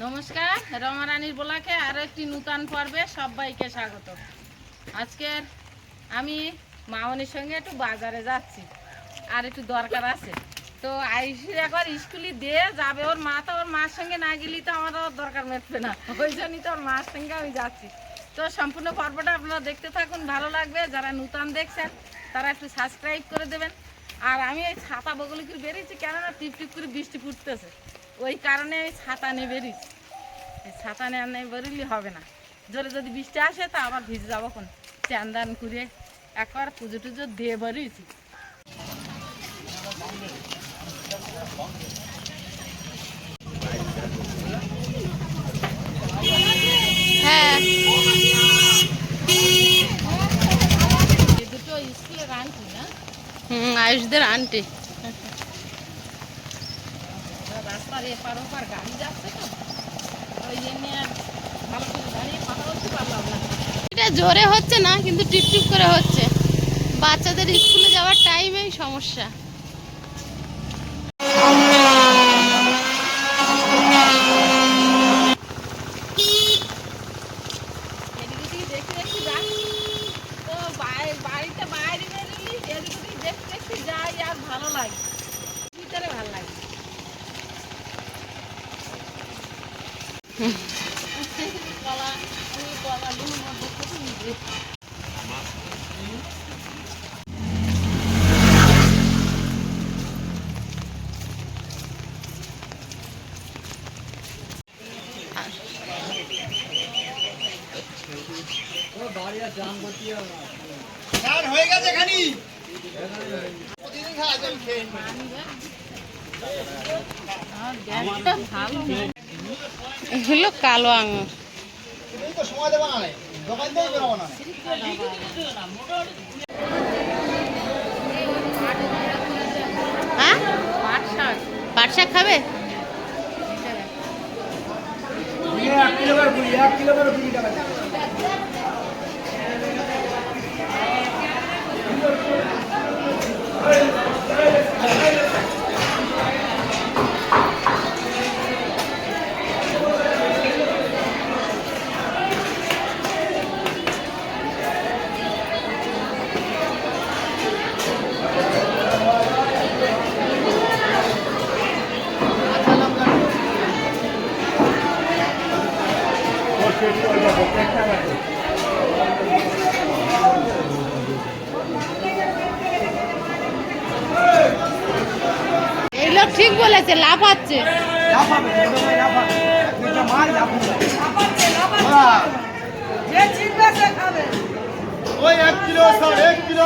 নমস্কার, রমারানীর ব্লগে আরও একটি নূতন পর্বে সবাইকে স্বাগত। আজকের আমি মামনির সঙ্গে একটু বাজারে যাচ্ছি, আর একটু দরকার আছে। তো আইসির একবার স্কুলে দিয়ে যাবে ওর মা, তো ওর মার সঙ্গে না গেলেই তো আমার ওর দরকার মেটবে না, ওই জন্যই তো ওর মার সঙ্গে আমি যাচ্ছি। তো সম্পূর্ণ পর্বটা আপনারা দেখতে থাকুন, ভালো লাগবে। যারা নূতন দেখছেন তারা একটু সাবস্ক্রাইব করে দেবেন। আর আমি এই ছাতা বগলে করে বেরিয়েছি, কেননা টিপ টিপ করে বৃষ্টি পড়তেছে, ওই কারণে আমি ছাতা নিয়ে বেরিয়েছি। ছাতা নিয়ে বেরোলে হবে না, জোরে যদি বৃষ্টি আসে তা আবার ভিজে যাবো। কোন চান দান করে একবার পুজো টুজো দিয়ে বেরিয়েছি। হ্যাঁ, দুটো স্কুলের আন্টি না? আয়ুষদের আন্টি। রাস্তার এপার ওপার গাড়ি যাচ্ছে তো, ওই জন্য আর ভালো করে দাঁড়িয়ে কথা বলতে পারলাম না। এটা জোরে হচ্ছে না, কিন্তু টিপটিপ করে হচ্ছে। বাচ্চাদের স্কুলে যাওয়ার টাইমেই সমস্যা। এদিকে দেখতে দেখতে যাচ্ছি, তো বাড়িতে বাইরে বেরোলি এদিকে দেখতে দেখতে যাই, আর ভালো লাগে, ভিতরে ভালো লাগে। এগুলো কালো আঙুর। হ্যাঁ, পাট শাক খাবে? এই লোক ঠিক বলেছে, লাফাচ্ছে। ওই 1 কিলো 1 কিলো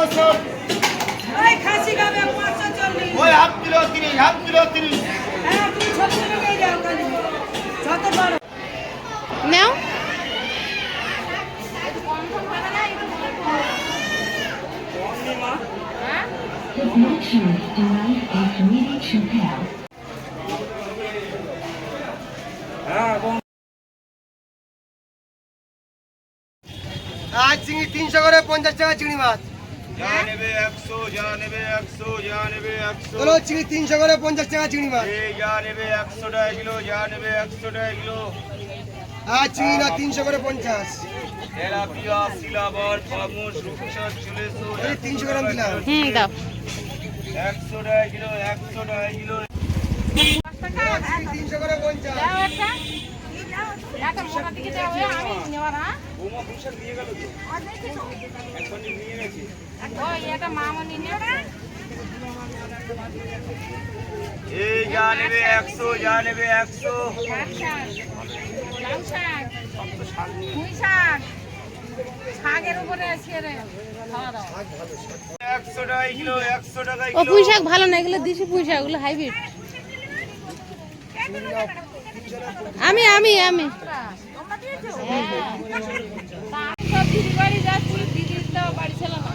ওই খাসি গাবে 540 ওই 1 কিলো 30 1 কিলো 30। হ্যাঁ, তুমি ছোট ছোট নিয়ে যাও কালি যত বড় নাও। আজ চিংড়ি 300 করে 50 টাকা চিংড়ি মাছ। যা নেবে 100, যা নেবে 100, যা নেবে 100। চলো চিংড়ি 300 করে 50 টাকা চিংড়ি মাছ। এই যা নেবে 100 টাকা কিলো, যা নেবে 100 টাকা কিলো। আজ চিংড়ি না 300 করে 50। তেলাপিয়া, সিলাবার, পাঙুশ, রূপচাঁদ, চুলেছো। এই 300 গ্রাম দিলাম। দাও। 100 টাকা কিলো, 100 টাকা কিলো। 300 করে 50। দাও একটা। একটা মোটা দিকে দাও, আমি নেওয়া না। বোমা পুষার দিয়ে গেল তো। একবার নিয়ে গেছি। ওই এটা মামনি নেবে। এই যা নেবে 100, যা নেবে 100। পাট শাক, লাউ শাক, পুঁই শাক, শাকের উপরে ছেড়ে খাওয়া দাও। 100 টাকা কিলো, 100 টাকা ও কিলো। পুঁই শাক ভালো না, এগুলো দেশি পুঁই শাক, ওগুলো হাইব্রিড। আমি দিদি বাড়ি যাচ্ছি, দিদি তো বাড়ি ছিল না।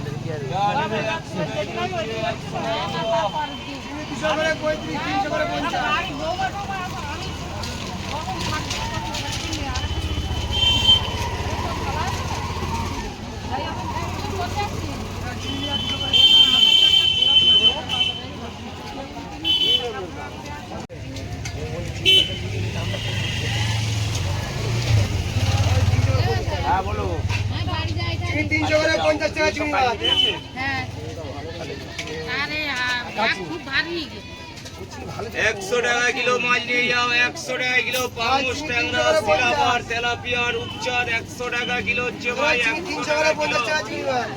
টাকা চিংড়ি মাছ। হ্যাঁ আরে ব্যাগ খুব ভারী হয়ে গেছে। 100 টাকা কিলো মাছ নিয়ে যাও, 100 টাকা কিলো পাঙাশ, ট্যাংরা, সিলভার, তেলাপিয়ার উচ্চার 100 টাকা কিলো হচ্ছে ভাই, 100 টাকা কিলো। টাকা চিংড়ি মাছ।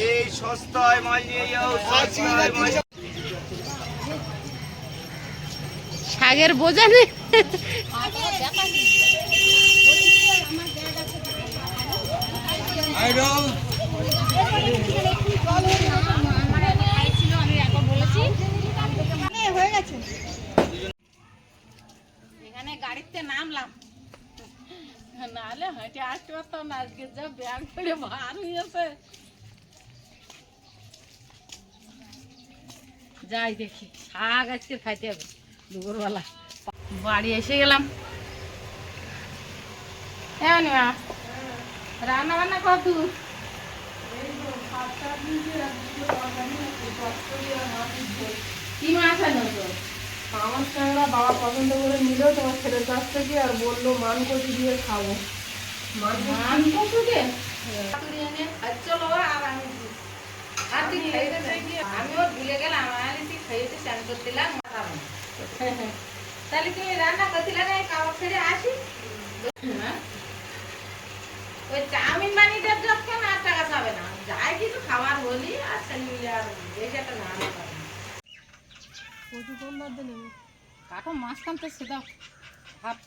এই সস্তায় মাছ নিয়ে যাও, সস্তায় মাছ। শাকের বোঝা নেই। এখানে গাড়িতে নামলাম, নাহলে হেঁটে আসতে পারতাম না। আজকে যা ব্যাগ করে ভার হয়েছে। যাই দেখি শাক আজকে খাইতে হবে দুপুরবেলা। বাড়ি এসে গেলাম। রান্না বান্না কত দূর? কি মাছ আনো তো? আমার সঙ্গে বাবা পছন্দ করে নিল তোমার ছেলের কাছ থেকে, আর বললো মান কচু দিয়ে খাবো। মান কচু দিয়ে চলো। আর আমি আমিও ভুলে গেলাম। তুই খাইতে স্নান করছিলাম, তাহলে তুমি রান্না করছিলে না? কাপড় ছেড়ে আসি। ওই চাউমিন বানিয়ে দেব যখন আর টাকা খাবে না। যাই কিছু খাবার বলি আর ছেলে মিলে আর বেশি একটা না পাবে না। কচু কোন বাদ দিয়ে নেবে? কাটো মাঝখান তো সেটা হাফ।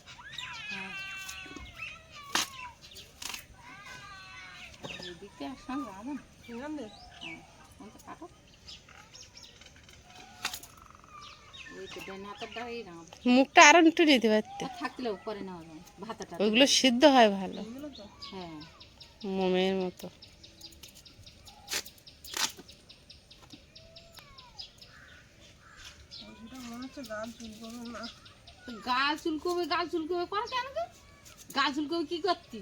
হ্যাঁ এদিকে একসঙ্গে যাবো না। এখান দিয়ে হ্যাঁ কোনটা কাটো। ওই তো ডান হাতের দাঁড়িয়ে না মুখটা আরো একটু দিতে পারতে, থাকলেও করে নেওয়া যায় ভাতাটা। ওইগুলো সিদ্ধ হয় ভালো, এগুলো তো হ্যাঁ মোমের মতো। কচুটা মনে হচ্ছে গাল চুল করবে না। গাল চুলকবে, গাল চুলকবে কর কেন গো? গাল চুলকবে কি করতি?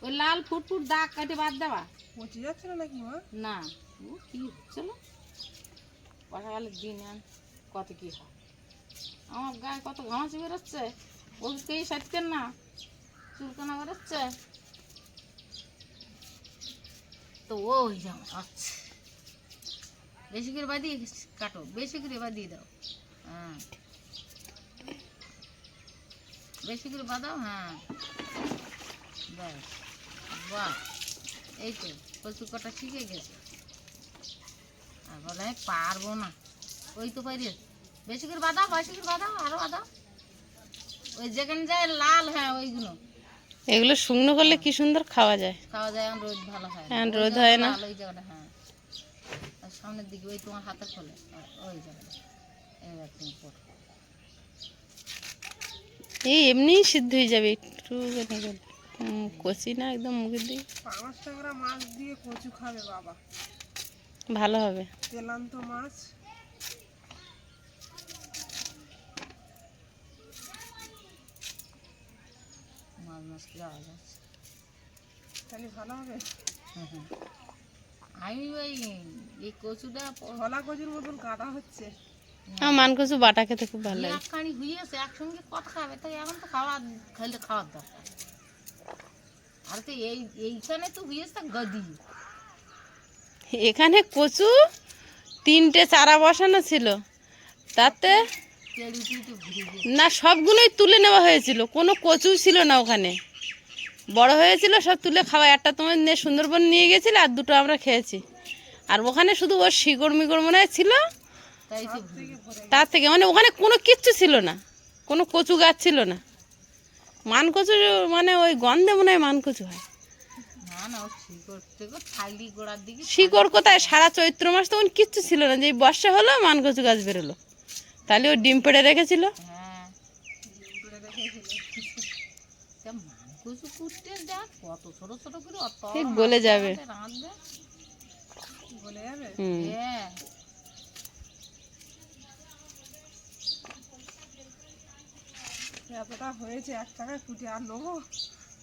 ওই লাল ফুটফুট দাগ কাটে বাদ দেওয়া পচে যাচ্ছে না নাকি মা? না। ও কি হচ্ছিল বর্ষাকালের দিন আর কত কি হয়। আমার গায়ে কত ঘামাচি বেরোচ্ছে, ওষুধকেই সাজতেন না, চুলকানা বেরোচ্ছে তো ওই যেমন আচ্ছা। বেশি করে বাদিয়ে কাটো, বেশি করে বাদিয়ে দাও। হ্যাঁ বেশি করে বাদাও। হ্যাঁ ব্যাস বাহ, এই তো কচু কটা শিখে গেছে। আর বলে আমি পারবো না, ওই তো পারি। বেশি করে বাদাও, বেশি করে বাদাও, আরো বাদাও। ওই যেখানে যায় লাল, হ্যাঁ ওইগুলো। এগুলো শুকনো করলে কি সুন্দর খাওয়া যায়। খাওয়া যায়, এখন রোদ ভালো হয়। এখন ওই রোদ জায়গাটা হয় না। লাল, ওই জায়গাটা হ্যাঁ। আর সামনের দিকে ওই তোমার হাতের খোলে ওই জায়গাটা। এবার তুমি পড়ো। এই এমনিই সিদ্ধ হয়ে যাবে একটু কচি না একদম মুখের দিকে, পাঙাশ ট্যাংরা মাছ দিয়ে কচু খাবে বাবা, ভালো হবে। তেলান্ত মাছ। মাছ মাছ কি আওয়াজ আছে? তাহলে ভালো হবে। আমি ওই এই কচুটা হলা কচুর মতন কাটা হচ্ছে। আমার মান কচু বাটা খেতে খুব ভালো লাগে। এক কানি হয়েছে একসঙ্গে কত খাবে? তাই এখন তো খাওয়া খাইলে খাওয়ার দরকার। আর তো এইখানে তো হয়েছে গদি। এখানে কচু 3টে চারা বসানো ছিল, তাতে তেড়ি টিড়ি ঘুরে গিয়ে না সবগুলোই তুলে নেওয়া হয়েছিল, কোনো কচু ছিল না ওখানে। বড় হয়েছিল সব তুলে খাওয়া। একটা তোমার নিয়ে সুন্দরবন নিয়ে গেছিল আর 2টো আমরা খেয়েছি। আর ওখানে শুধু ওর শিকড় মিকড় মনে হয় ছিল, তাই তো ঘুরে। তার থেকে মানে ওখানে কোনো কিচ্ছু ছিল না, কোনো কচু গাছ ছিল না। মান কচু মানে ওই গন্ধে মনে হয় মান কচু হয়। না না ও শিকড় টিকড় থাইলি গোড়ার দিকে শিকড় কোথায়? সারা চৈত্র মাস তখন কিচ্ছু ছিল না, যে বর্ষা হলো মান কচু গাছ বেরোলো। তাহলে ও ডিম পেড়ে রেখেছিল। হ্যাঁ তা মানকচু কুটতে দেখ কত ছোট ছোট করে অত ঠিক গলে যাবে। রাঁধবে বলে যাবে। হুম, হ্যাঁ এতটা হয়েছে 1 টাকায় কুটে আর নেবো।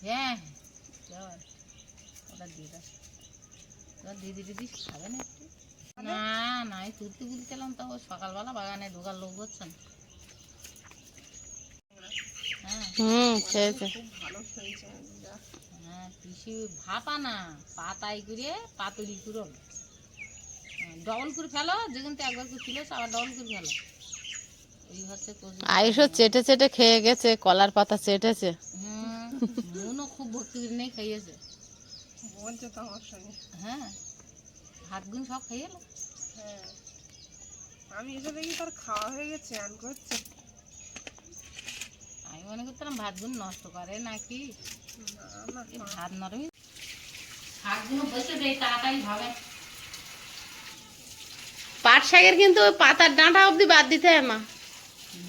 হ্যাঁ চল ওটা দিয়ে দাও। ওটা দিদি দিদি খাবে না একটু? না না আমি তুলতে বলছিলাম তো ও সকালবেলা বাগানে ঢোকার লোক হচ্ছে না। হ্যাঁ খেয়েছে। খুব ভালো হয়েছে। হ্যাঁ পিসি ভাপা না পাতাই করে পাতুরি করে ডবল করে ফেলো, যেখান থেকে একবার করে ফেলেছ আবার ডবল করে ফেলো। এই হচ্ছে কচু। আয়ুষও চেটে চেটে খেয়ে গেছে, কলার পাতা চেটেছে। মনও খুব ভক্তি করে নেই খাইয়েছে। বলছে তো আমার সঙ্গে। হ্যাঁ, ভাত গুণ সব খাইয়ে এলো। হ্যাঁ, আমি এসে দেখি তার খাওয়া হয়ে গেছে, আন করছে। আমি মনে করতাম ভাত গুণ নষ্ট করে নাকি। না, এই ভাত নরমই শাকগুলো বসে দেয় তাড়াতাড়ি হবে। পাট শাকের কিন্তু ওই পাতার ডাঁটা অবধি বাদ দিতে হয় মা।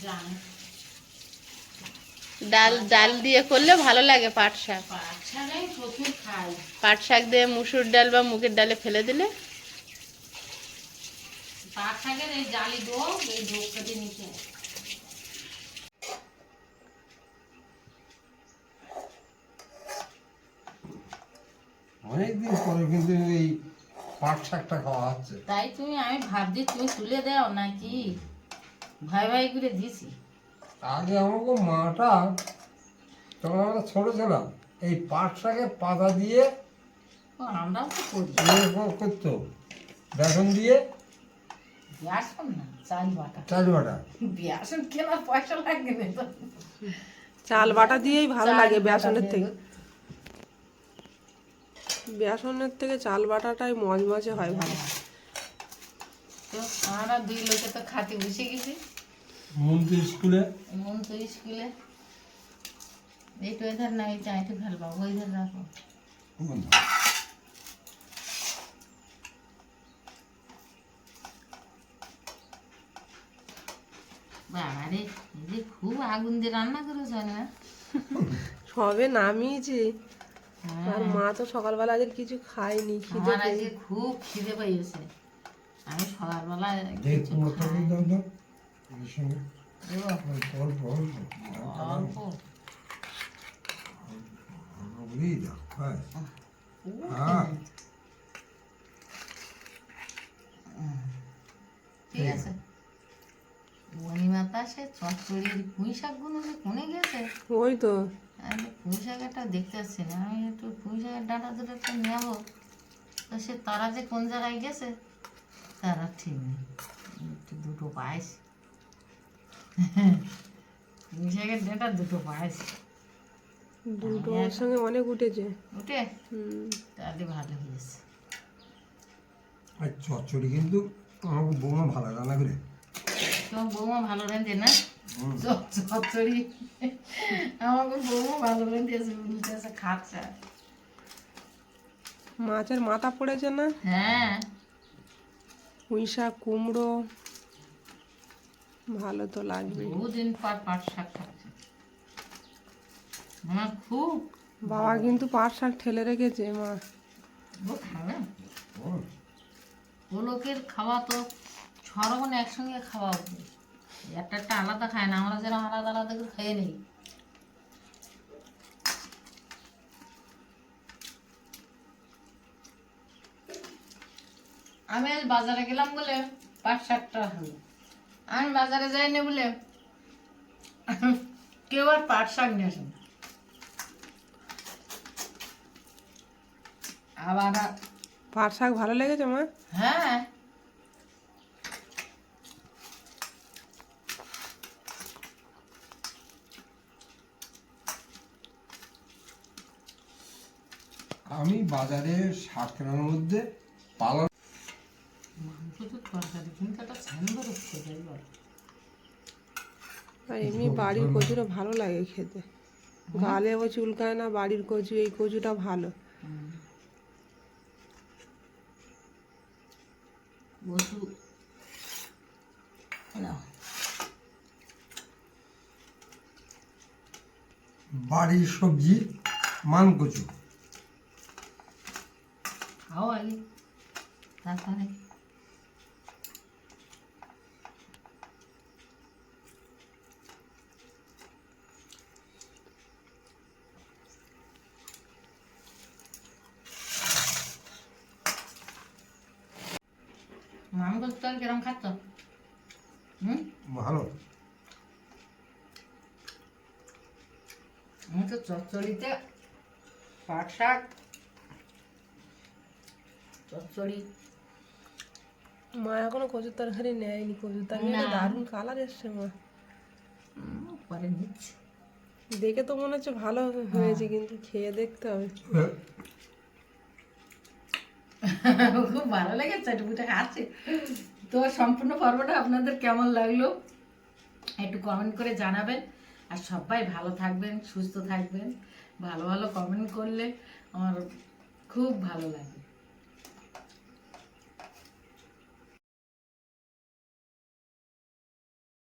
জানে ডাল ডাল দিয়ে করলে ভালো লাগে পাট শাক। পাট শাক আমি প্রচুর খাই। পাট শাক দিয়ে মুসুর ডাল বা মুগের ডালে ফেলে দিলে পাট শাকের এই জালি ডোক, এই ডোক কেটে নিতে হয়। অনেকদিন পরে কিন্তু এই পাট শাকটা খাওয়া হচ্ছে। তাই আমি ভাবছি তুমি তুলে দাও নাকি, ভাই ভাই করে দিছি। আগে আমাকে মাটা, তখন আমরা ছোট ছিলাম, এই পাট শাকের পাতা দিয়ে ও, আমরাও তো করি। করতো, বেসন দিয়ে বেসন না, চাল বাটা। চাল বাটা। বেসন কেনার পয়সা লাগবে না তো। চাল বাটা দিয়েই ভালো চাল লাগে বাটা বেসনের দিয়ে থেকে। বেসনের থেকে চাল বাটাটাই মজমজে হয় ভালো। তো আমরা দুই লোকে তো খাতে বসে গেছি মন্ত্রী স্কুলে মন তো স্কুলে। এইটু এধার না, এই চাইটু ফেলবা, ওই ধার রাখো। বাবারে, এই যে খুব আগুন দিয়ে রান্না করেছ না। সবে নামিয়েছি, হ্যাঁ, আর মা তো সকালবেলা আজ কিছু খায়নি, খিদে আমার আজকে খুব খিদে পেয়েছে। আমি সকালবেলা কিছু খাই। অল্প ঠিক আছে। মণিমাতা সে চচ্চড়ির পুঁই শাকগুলো যে কোনে গেছে। ওই তো আমি পুঁই শাকটা দেখতে পাচ্ছি না। আমি একটু পুঁই শাকের ডাঁটা দুটো একটা নেবো, তো সে তারা যে কোন জায়গায় গেছে তারা ঠিক নেই। একটু দুটো পাইছি, পুঁই শাকের ডাঁটা দুটো পাইছি। দুটো ওর সঙ্গে অনেক উঠেছে। উঠে হুম, তাহলে ভালো হয়েছে। আর চচ্চড়ি কিন্তু আমাকে বৌমা ভালো রান্না করে। তোমার বৌমা ভালো রাঁধে না? চচ্চড়ি আমাকে বৌমা ভালো রাঁধেছে, বলতেছে খাচ্ছে। মাছের মাথা পড়েছে না, হ্যাঁ, পুঁই শাক, কুমড়ো, ভালো তো লাগবে। বহুদিন পর পাট শাক খাচ্ছে আমার খুব। বাবা কিন্তু পাট শাক ঠেলে রেখেছে মা। ও খাবে, ও লোকের খাওয়া তো সরবন একসঙ্গে খাওয়া হবে, একটা একটা আলাদা খায় না। আমরা যেরকম আলাদা আলাদা করে খেয়ে নিই। আমি আজ বাজারে গেলাম বলে পাট শাকটা হলো। আমি বাজারে যাইনি বলে কেউ আর পাট শাক নিয়ে আসে না। আবার পাট শাক ভালো লেগেছে মা? হ্যাঁ, আমি বাজারে শাক কেনার মধ্যে পালং মাংস তো তরকারি কিন্তু একটা ছান্দ রক্ষে যাই বল। আর এমনি বাড়ির কচুটা ভালো লাগে খেতে, গালেও চুলকায় না। বাড়ির কচু, এই কচুটা ভালো। বসু নাও, বাড়ির সবজি মান কচু। খাও আগে, তারপরে মাম করতে কিরম খাচ্ছ? ভালো। আমি তো চচ্চড়িতে পাট শাক, চচ্চড়ি। মা এখনো কচুর তরকারি নেয়নি, কচুর তরকারিটা দারুণ কালার এসছে মা। পরে নিচ্ছি। দেখে তো মনে হচ্ছে ভালো হয়েছে, কিন্তু খেয়ে দেখতে হবে। খুব ভালো লেগেছে, টুকুটা খাচ্ছে। তো সম্পূর্ণ পর্বটা আপনাদের কেমন লাগলো একটু কমেন্ট করে জানাবেন। আর সবাই ভালো থাকবেন, সুস্থ থাকবেন। ভালো ভালো কমেন্ট করলে আমার খুব ভালো লাগে।